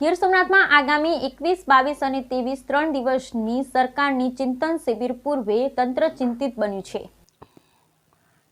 ગીર સોમનાથમાં આગામી 21, 22 અને 23 3 દિવસની સરકારની ચિંતન શિબિર પૂર્વે તંત્ર ચિંતિત બન્યું છે।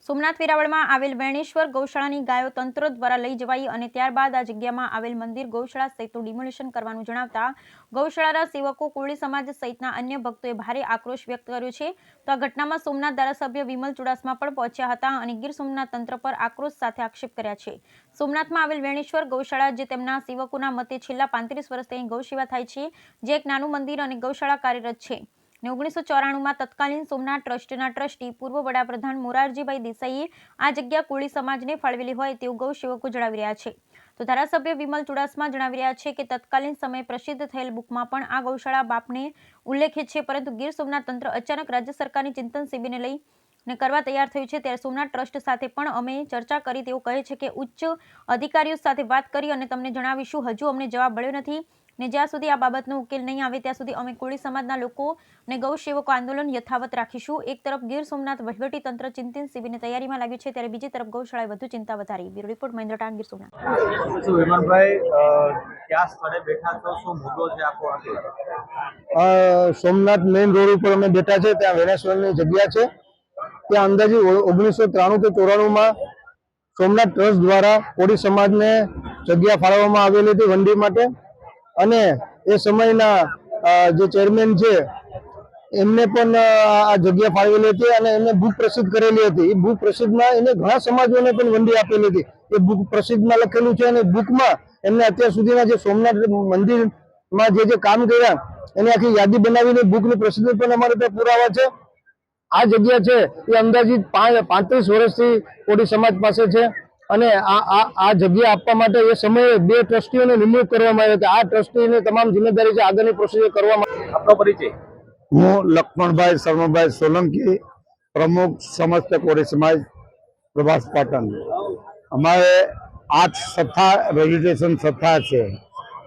સોમનાથ વેરાવળમાં આવેલ વેણેશ્વર ગૌશાળાની ગાયો તંત્ર દ્વારા લઈ જવાઈ અને ત્યારબાદ આ જગ્યામાં આવેલ મંદિર ગૌશાળા સહિતનું ડિમોલિશન કરવાનું જણાવતા ગૌશાળાના સેવકો, કોળી સમાજ સહિતના અન્ય ભક્તોએ ભારે આક્રોશ વ્યક્ત કર્યો છે। તો આ ઘટનામાં સોમનાથ ધારાસભ્ય વિમલ ચુડાસમા પણ પહોંચ્યા હતા અને ગીર સોમનાથ તંત્ર પર આક્રોશ સાથે આક્ષેપ કર્યા છે। સોમનાથમાં આવેલ વેણેશ્વર ગૌશાળા જે તેમના સેવકોના મતે છેલ્લા 35 વર્ષથી અહીં ગૌસેવા થાય છે, જે એક નાનું મંદિર અને ગૌશાળા કાર્યરત છે। 1994માં તત્કાલીન સોમનાથ ટ્રસ્ટના ટ્રસ્ટી પૂર્વ વડાપ્રધાન મોરારજીભાઈ દેસાઈએ આ જગ્યા કોળી સમાજને ફાળવેલી હોય તેવું ગૌસેવકો જણાવી રહ્યા છે। તો ધારાસભ્ય વિમલ ચુડાસમા જણાવી રહ્યા છે કે તત્કાલીન સમયે પ્રસિદ્ધ થયેલ બુકમાં પણ આ ગૌશાળા બાપને ઉલ્લેખિત છે, પરંતુ ગીર સોમનાથ તંત્ર અચાનક રાજ્ય સરકારની ચિંતન શિબિરને લઈને કરવા તૈયાર થયું છે। ત્યારે સોમનાથ ટ્રસ્ટ સાથે પણ અમે ચર્ચા કરી તેવું કહે છે કે ઉચ્ચ અધિકારીઓ સાથે વાત કરી અને તમને જણાવીશું, હજુ અમને જવાબ મળ્યો નથી ને જ્યાં સુધી આ બાબતનો ઉકેલ નહીં આવે ત્યાં સુધી અમે કોળી સમાજના લોકો અને ગૌસેવકો આંદોલન યથાવત રાખીશું। એક તરફ ગીર સોમનાથ વહીવટી તંત્ર ચિંતન શિબિરની તૈયારીમાં લાગ્યું છે, ત્યારે બીજી તરફ ગૌશાળાએ વધુ ચિંતા વધારી। બ્યુરો રિપોર્ટ મહેન્દ્ર ટાંગ, ગીર સોમનાથ। વિમલભાઈ, ક્યાં સ્થળે બેઠા છો, શું મુદ્દો છે આખો? સોમનાથ મેઇન રોડ ઉપર અમે બેઠા છે, ત્યાં વેણેશ્વરની જગ્યા છે। ત્યાં અંદાજે 1993 કે 94માં સોમનાથ ટ્રસ્ટ દ્વારા કોળી સમાજને જગ્યા ફાળવવામાં આવેલી હતી વંડી માટે, અને એ સમયના જે ચેરમેન છે એમને પણ આ જગ્યા ફાળવેલી હતી અને એમને બુક પ્રસિદ્ધ કરેલી હતી। એ બુક પ્રસિદ્ધમાં એને ઘણા સમાજોને પણ વંડી આપેલી હતી। એ બુક પ્રસિદ્ધમાં લખેલું છે અને બુકમાં એમને અત્યાર સુધીના જે સોમનાથ મંદિરમાં જે કામ કર્યા એની આખી યાદી બનાવીને બુકની પ્રસિદ્ધ પણ અમારે ત્યાં પુરાવા છે। આ જગ્યા છે એ અંદાજિત 35 વર્ષથી કોળી સમાજ પાસે છે અને આ જગ્યા આપવા માટે એ સમયે 2 ટ્રસ્ટીઓને નિમણૂક કરવામાં આવી હતી। આ ટ્રસ્ટીની તમામ જિમ્મેદારી છે આગળની પ્રોસિજર કરવામાં। આપનો પરિચય? હું લક્ષ્મણભાઈ શર્માભાઈ સોલંકી, પ્રમુખ સમસ્ત કોળી સમાજ પ્રભાસ પાટણ। અમારે 8 સત્તા રજીસ્ટ્રેશન સત્તા છે।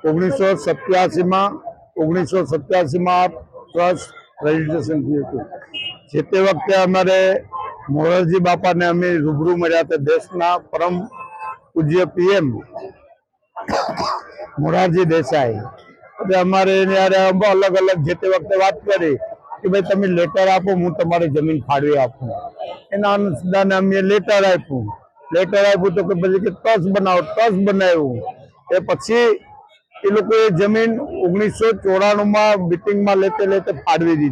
1987માં ટ્રસ્ટ રજીસ્ટ્રેશન થયું હતું। જે તે વખતે અમારે મોરારજી બાપાને અમે રૂબરૂ મળ્યા હતા। દેશના પરમ પૂજ્ય PM મોરારજી દેસાઈ, એટલે અમારે અલગ અલગ જે તે વખતે વાત કરી કે ભાઈ તમે લેટર આપો, હું તમારી જમીન ફાળવી આપું। એના અનુસંધાને અમે લેટર આપ્યું તો કે પછી કે ટ્રસ્ટ બનાવો, ટ્રસ્ટ બનાવ્યું। એ પછી એ લોકોએ જમીન 1994માં મિટિંગમાં લેતે ફાળવી દીધી।